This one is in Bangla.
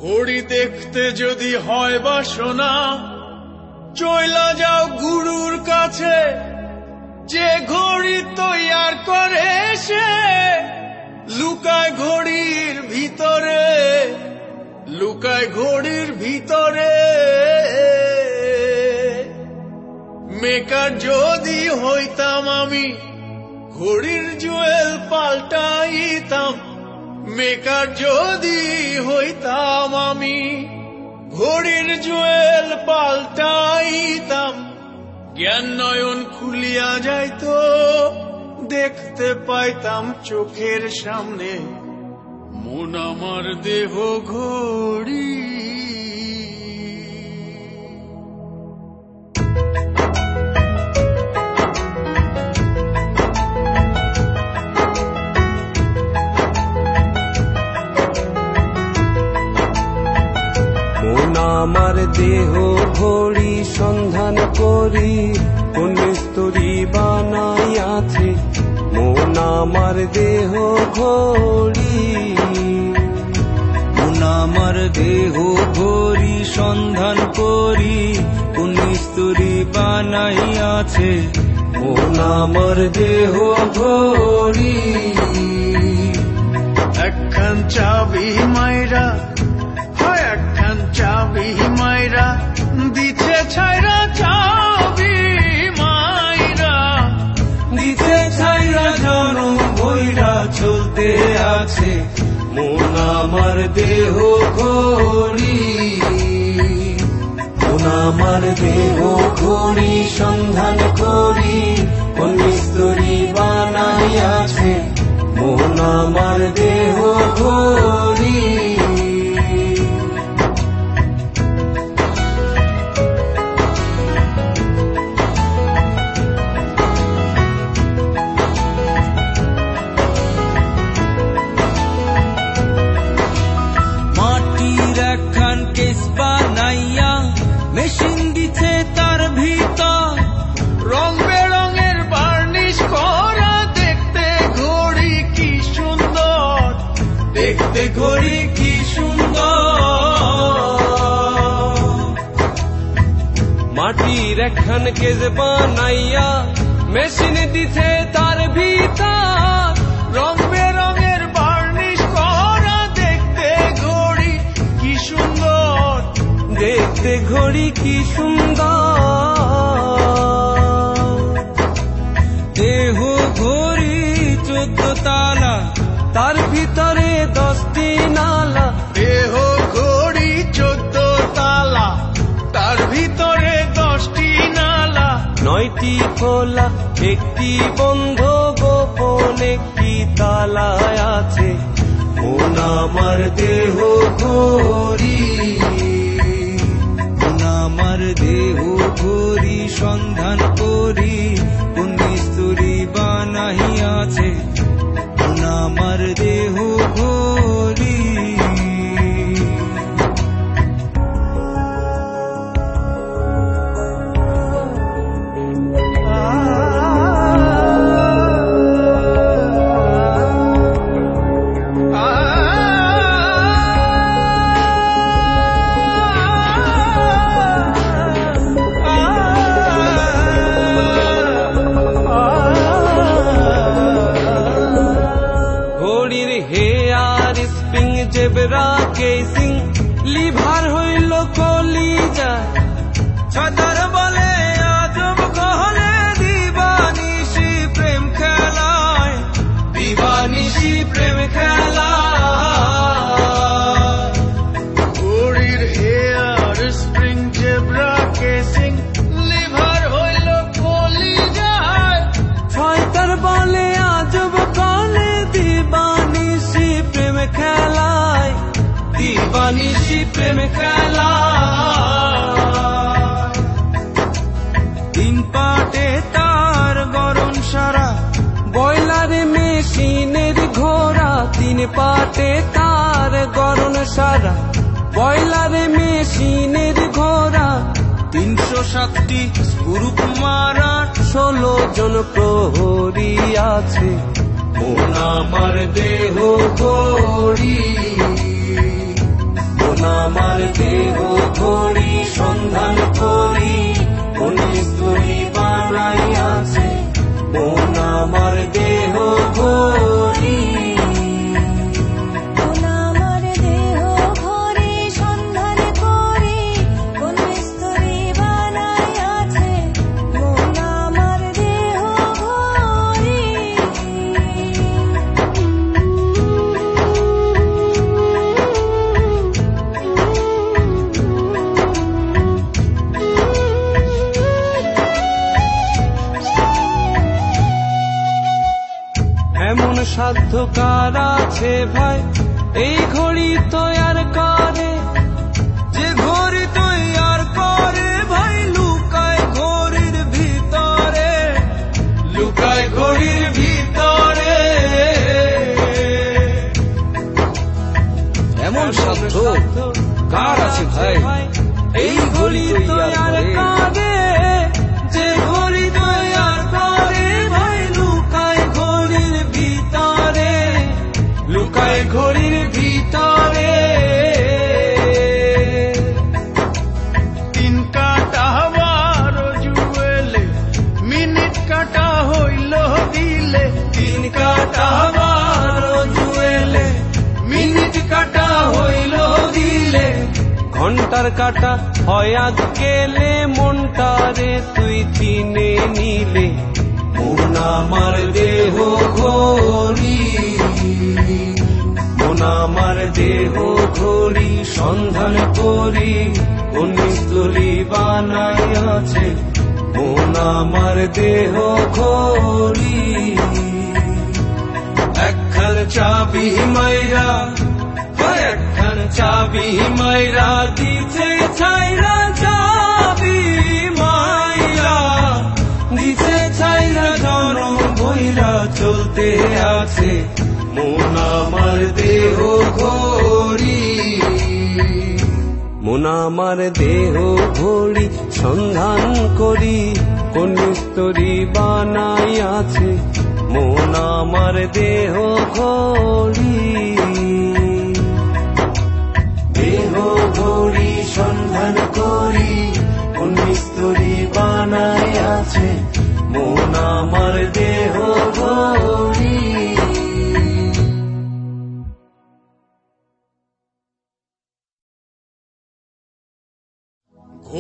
ঘড়ি দেখতে যদি হয় বাসনা, চইলা যাও গুরুর কাছে। যে ঘড়ি তৈয়ার করে সে লুকায় ঘড়ির ভিতরে, লুকায় ঘড়ির ভিতরে। মেকার যদি হইতাম আমি, ঘড়ির জুয়েল পাল্টাইতাম। মেকার যদি হইতাম আমি, ঘড়ির জুয়েল পাল্টাইতাম। জ্ঞান নয়ন খুলিয়া যাইত, দেখতে পাইতাম চোখের সামনে মন আমার দেহ ঘড়ি। আমার দেহ ঘড়ি সন্ধান করি, কোন মিস্তুরি বানাইয়াছে মন আমার দেহ ঘড়ি। মন আমার দেহ ঘড়ি সন্ধান করি, কোন মিস্তুরি বানাইয়াছে মন আমার দেহ ঘড়ি। একখান চাবি মাইরা, একখান চাবি মাইরা দিছে ছাইরা, চাবি মাইরা দিতে ছাইরা জনম বইরা চলতে আছে মন আমার দেহ ঘড়ি। মন আমার দেহ ঘড়ি সন্ধান করি, কোন মিস্তুরি বানাইয়াছে মন আমার দেহ ঘড়ি। মেশিন দিছে তার ভিতর, রং বেরঙের বার্নিশ করা, দেখতে ঘড়ি কি সুন্দর, দেখতে ঘড়ি কি সুন্দর। মাটির একখান কেজ বানাইয়া মেশিন দিছে তার ভিতর, রং বেরঙের বার্নিশ করা, দেখতে ঘড়ি কি সুন্দর, দেখতে ঘড়ি কি সুন্দর। দেহ ঘড়ি 14 তালা, তার ভিতরে 10টি নালা। দেহ ঘড়ি 14 তালা, তার ভিতরে 10টি নালা। 9টি খোলা, 1টি বন্ধ, গোপন 1টি তালায় আছে মন আমার দেহ ঘড়ি। মন আমার দেহ ঘড়ি সন্ধান করি, কোন মিস্তুরি বানাইয়াছে মন আমার দেহ ঘড়ি। জেবরা কেসিং লিভার হইল কলিজা, ছাতার বলে আজব কহলে দিবানিশি প্রেম খেলায়, দিবানিশি প্রেম খেলায়। ঘড়ির hair spring, zebra casing, lever হইল কলিজায়। ছয়তার বলে আজব কহলে দিবানিশি প্রেম খেলায়, দিবানিশি প্রেম খেলায়। 3 পাটে তার গরম সারা, বয়লার মেশিনের ঘোড়া। 3 পাটে তার গরম সারা, বয়লার মেশিনের ঘোড়া। 307টি গ্রুপ মারা, 16 জন প্রহরী আছে মন আমার দেহ ঘড়ি। মন আমার দেহ ঘড়ি সন্ধান করি, কোন মিস্ত্রি বানাইয়াছে মন আমার দেহ ঘড়ি। মন আমার দেহ ঘড়ি সন্ধান করি, কোন মিস্ত্রি বানাইয়াছে মন আমার দেহ ঘড়ি। এমন সাধ্য কার আছে ভাই এই ঘড়ি তৈয়ার করে, যে ঘড়ি তৈয়ার করে ভাই লুকায় ঘড়ির ভিতরে, লুকায় ঘড়ির ভিতরে। এমন সাধ্য কার আছে ভাই এই ঘড়ি তৈয়ার করে, যে ঘড়ি তৈয়ার করে ভাই লুকায় ঘড়ির ভিতরে, লুকায় ঘড়ির ভিতরে। তিন কাটা বারো জুয়েলে, মিনিট কাটা হইল দিলে, তিন কাটা বারো জুয়েলে, মিনিট কাটা হইল দিলে, ঘন্টার কাটা হয় আজ গেলে, মনটারে তুই চিনে নিলে মন আমার দেহ ঘড়ি। মন আমার দেহ ঘড়ি সন্ধান করি, কোন মিস্ত্রি বানাইয়াছে মন আমার দেহ ঘড়ি। একখান চাবি মাইরা, একখান চাবি মাইরা দিতে ছাইরা, চাবি মাইরা দিতে ছাইরা জন বইরা চলতে আছে মন আমার দেহ ঘড়ি। মন আমার দেহ ঘড়ি সন্ধান করি, কোন মিস্ত্রি বানাইয়াছে মন আমার দেহ ঘড়ি। দেহ ঘড়ি সন্ধান করি, কোন মিস্ত্রি বানাইয়াছে মন আমার দেহ ঘড়ি।